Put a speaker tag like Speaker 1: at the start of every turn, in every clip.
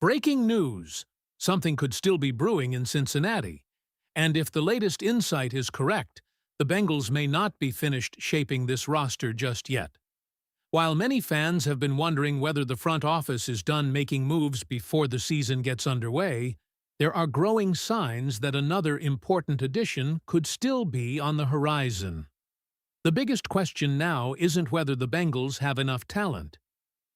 Speaker 1: Breaking news! Something could still be brewing in Cincinnati. And if the latest insight is correct, the Bengals may not be finished shaping this roster just yet. While many fans have been wondering whether the front office is done making moves before the season gets underway, there are growing signs that another important addition could still be on the horizon. The biggest question now isn't whether the Bengals have enough talent.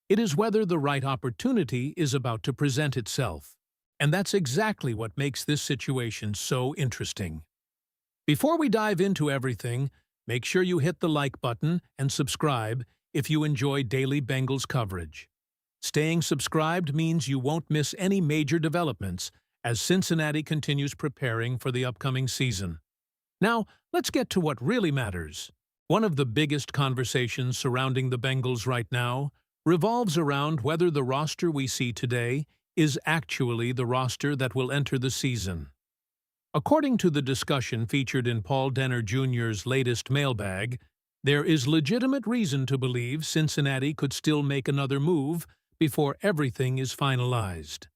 Speaker 1: It is whether the right opportunity is about to present itself. And that's exactly what makes this situation so interesting. Before we dive into everything, make sure you hit the like button and subscribe if you enjoy daily Bengals coverage. Staying subscribed means you won't miss any major developments as Cincinnati continues preparing for the upcoming season. Now, let's get to what really matters. One of the biggest conversations surrounding the Bengals right now revolves around whether the roster we see today is actually the roster that will enter the season. According to the discussion featured in Paul Denner Jr.'s latest mailbag, there is legitimate reason to believe Cincinnati could still make another move before everything is finalized.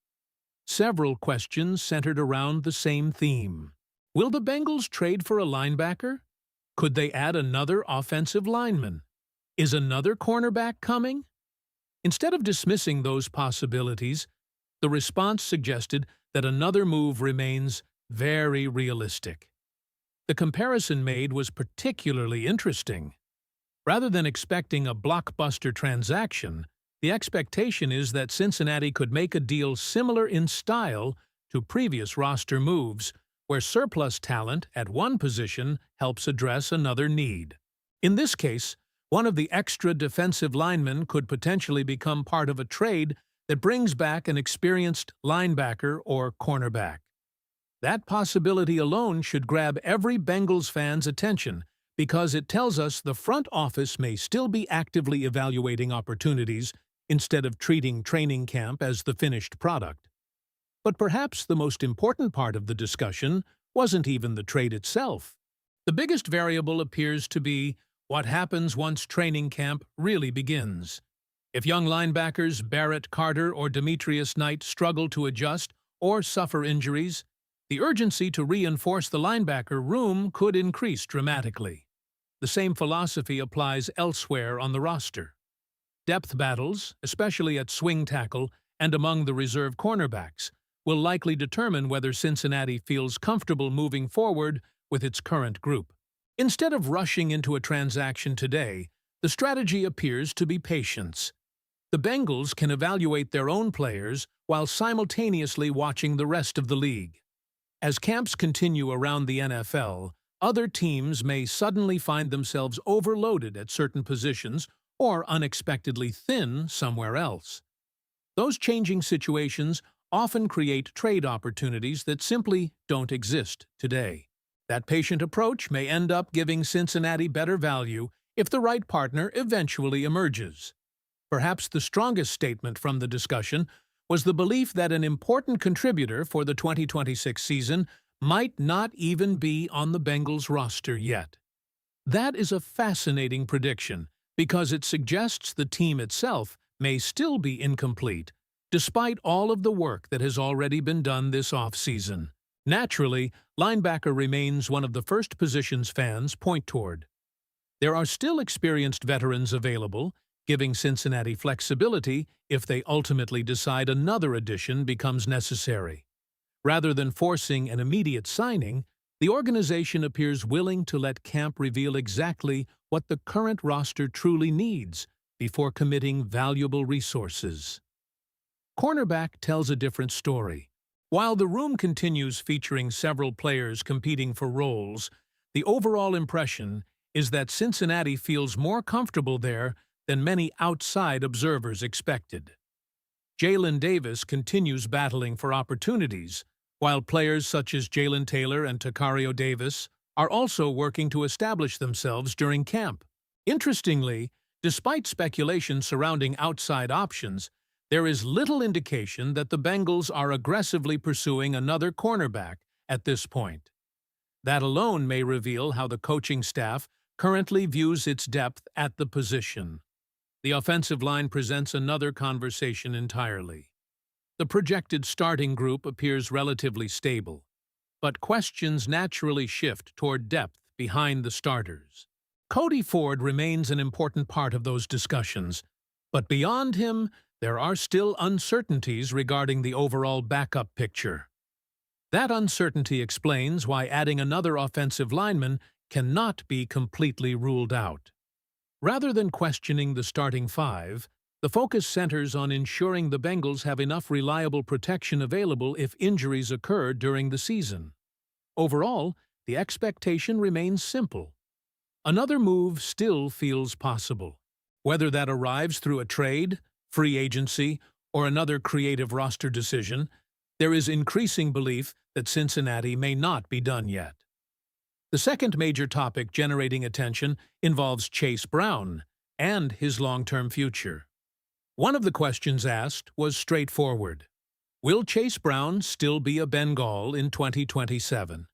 Speaker 1: Several questions centered around the same theme. Will the Bengals trade for a linebacker? Could they add another offensive lineman? Is another cornerback coming? Instead of dismissing those possibilities, the response suggested that another move remains very realistic. The comparison made was particularly interesting. Rather than expecting a blockbuster transaction, the expectation is that Cincinnati could make a deal similar in style to previous roster moves, where surplus talent at one position helps address another need. In this case, one of the extra defensive linemen could potentially become part of a trade that brings back an experienced linebacker or cornerback. That possibility alone should grab every Bengals fan's attention because it tells us the front office may still be actively evaluating opportunities instead of treating training camp as the finished product. But perhaps the most important part of the discussion wasn't even the trade itself. The biggest variable appears to be what happens once training camp really begins. If young linebackers Barrett Carter or Demetrius Knight struggle to adjust or suffer injuries, the urgency to reinforce the linebacker room could increase dramatically. The same philosophy applies elsewhere on the roster. Depth battles, especially at swing tackle and among the reserve cornerbacks, will likely determine whether Cincinnati feels comfortable moving forward with its current group. Instead of rushing into a transaction today, the strategy appears to be patience. The Bengals can evaluate their own players while simultaneously watching the rest of the league. As camps continue around the NFL, other teams may suddenly find themselves overloaded at certain positions or unexpectedly thin somewhere else. Those changing situations often create trade opportunities that simply don't exist today. That patient approach may end up giving Cincinnati better value if the right partner eventually emerges. Perhaps the strongest statement from the discussion was the belief that an important contributor for the 2026 season might not even be on the Bengals roster yet. That is a fascinating prediction because it suggests the team itself may still be incomplete, despite all of the work that has already been done this offseason. Naturally, linebacker remains one of the first positions fans point toward. There are still experienced veterans available, giving Cincinnati flexibility if they ultimately decide another addition becomes necessary. Rather than forcing an immediate signing, the organization appears willing to let camp reveal exactly what the current roster truly needs before committing valuable resources. Cornerback tells a different story. While the room continues featuring several players competing for roles, the overall impression is that Cincinnati feels more comfortable there than many outside observers expected. Jalen Davis continues battling for opportunities, while players such as Jalen Taylor and Takario Davis are also working to establish themselves during camp. Interestingly, despite speculation surrounding outside options, there is little indication that the Bengals are aggressively pursuing another cornerback at this point. That alone may reveal how the coaching staff currently views its depth at the position. The offensive line presents another conversation entirely. the projected starting group appears relatively stable, but questions naturally shift toward depth behind the starters. Cody Ford remains an important part of those discussions, but beyond him, there are still uncertainties regarding the overall backup picture. That uncertainty explains why adding another offensive lineman cannot be completely ruled out. Rather than questioning the starting five, the focus centers on ensuring the Bengals have enough reliable protection available if injuries occur during the season. Overall, the expectation remains simple. Another move still feels possible. Whether that arrives through a trade, free agency, or another creative roster decision, there is increasing belief that Cincinnati may not be done yet. The second major topic generating attention involves Chase Brown and his long-term future. One of the questions asked was straightforward. Will Chase Brown still be a Bengal in 2027?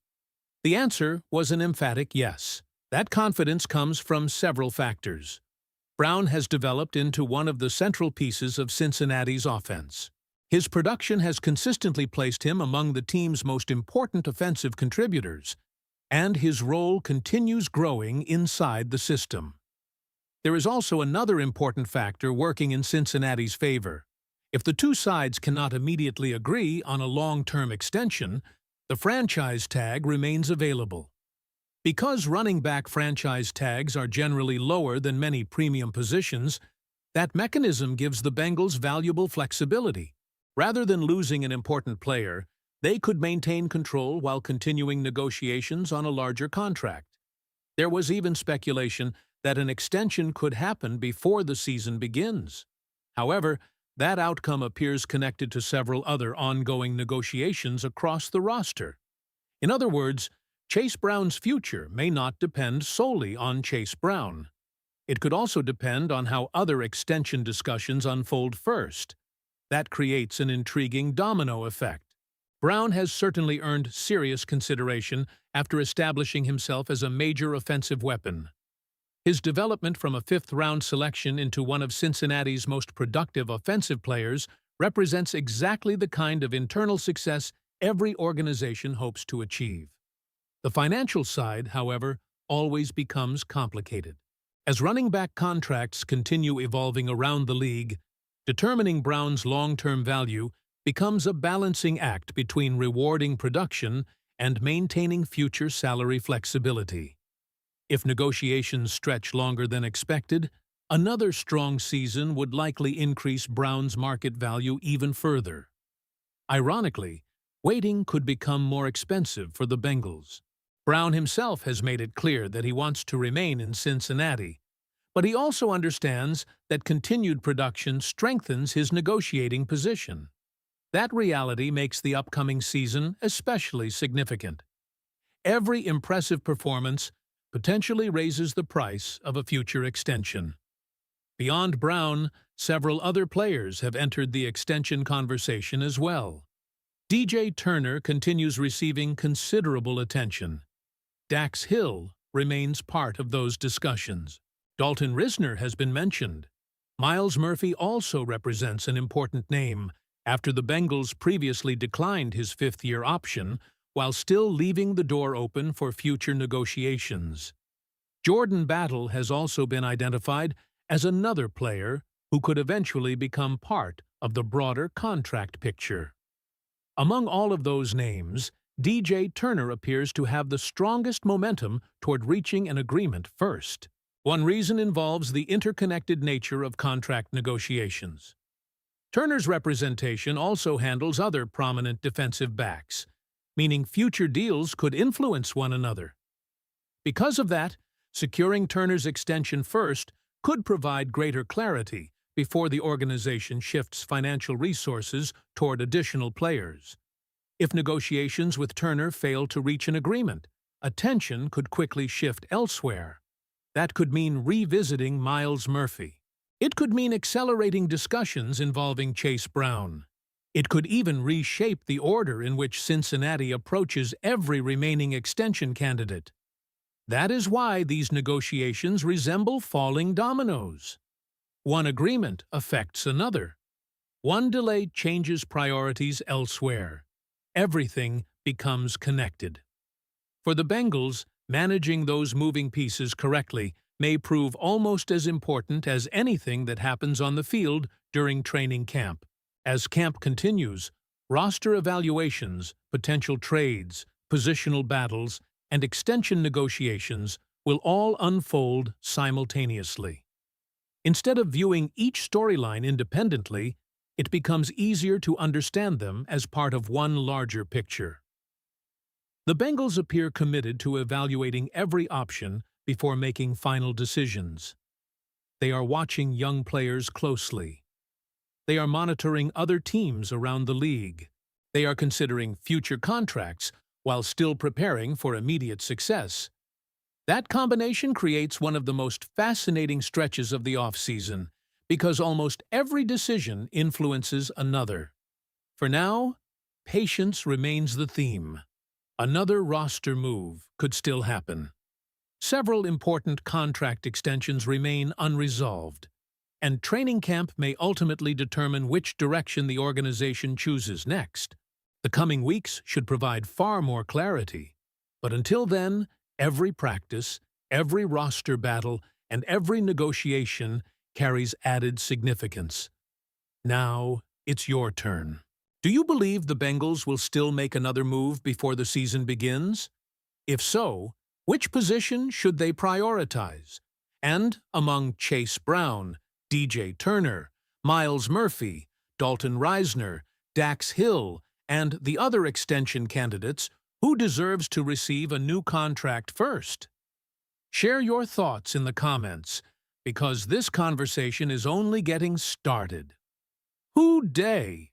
Speaker 1: The answer was an emphatic yes. That confidence comes from several factors. Brown has developed into one of the central pieces of Cincinnati's offense. His production has consistently placed him among the team's most important offensive contributors, and his role continues growing inside the system. There is also another important factor working in Cincinnati's favor. If the two sides cannot immediately agree on a long-term extension, the franchise tag remains available. Because running back franchise tags are generally lower than many premium positions, that mechanism gives the Bengals valuable flexibility. Rather than losing an important player, they could maintain control while continuing negotiations on a larger contract. There was even speculation that an extension could happen before the season begins. However, that outcome appears connected to several other ongoing negotiations across the roster. In other words, Chase Brown's future may not depend solely on Chase Brown. It could also depend on how other extension discussions unfold first. That creates an intriguing domino effect. Brown has certainly earned serious consideration after establishing himself as a major offensive weapon. His development from a fifth-round selection into one of Cincinnati's most productive offensive players represents exactly the kind of internal success every organization hopes to achieve. The financial side, however, always becomes complicated. As running back contracts continue evolving around the league, determining Brown's long-term value becomes a balancing act between rewarding production and maintaining future salary flexibility. If negotiations stretch longer than expected, another strong season would likely increase Brown's market value even further. Ironically, waiting could become more expensive for the Bengals. Brown himself has made it clear that he wants to remain in Cincinnati, but he also understands that continued production strengthens his negotiating position. That reality makes the upcoming season especially significant. Every impressive performance potentially raises the price of a future extension. Beyond Brown, several other players have entered the extension conversation as well. DJ Turner continues receiving considerable attention. Dax Hill remains part of those discussions. Dalton Risner has been mentioned. Myles Murphy also represents an important name after the Bengals previously declined his fifth-year option while still leaving the door open for future negotiations. Jordan Battle has also been identified as another player who could eventually become part of the broader contract picture. Among all of those names, DJ Turner appears to have the strongest momentum toward reaching an agreement first. One reason involves the interconnected nature of contract negotiations. Turner's representation also handles other prominent defensive backs, meaning future deals could influence one another. Because of that, securing Turner's extension first could provide greater clarity before the organization shifts financial resources toward additional players. If negotiations with Turner fail to reach an agreement, attention could quickly shift elsewhere. That could mean revisiting Myles Murphy. It could mean accelerating discussions involving Chase Brown. It could even reshape the order in which Cincinnati approaches every remaining extension candidate. That is why these negotiations resemble falling dominoes. One agreement affects another. One delay changes priorities elsewhere. Everything becomes connected. For the Bengals, managing those moving pieces correctly may prove almost as important as anything that happens on the field during training camp. As camp continues, roster evaluations, potential trades, positional battles, and extension negotiations will all unfold simultaneously. Instead of viewing each storyline independently, it becomes easier to understand them as part of one larger picture. The Bengals appear committed to evaluating every option before making final decisions. They are watching young players closely. They are monitoring other teams around the league. They are considering future contracts while still preparing for immediate success. That combination creates one of the most fascinating stretches of the offseason because almost every decision influences another. For now, patience remains the theme. Another roster move could still happen. Several important contract extensions remain unresolved, and training camp may ultimately determine which direction the organization chooses next. The coming weeks should provide far more clarity, but until then, every practice, every roster battle, and every negotiation carries added significance. Now, it's your turn. Do you believe the Bengals will still make another move before the season begins? If so, which position should they prioritize? And among Chase Brown, DJ Turner, Miles Murphy, Dalton Reisner, Dax Hill, and the other extension candidates, who deserves to receive a new contract first? Share your thoughts in the comments, because this conversation is only getting started. Who dey?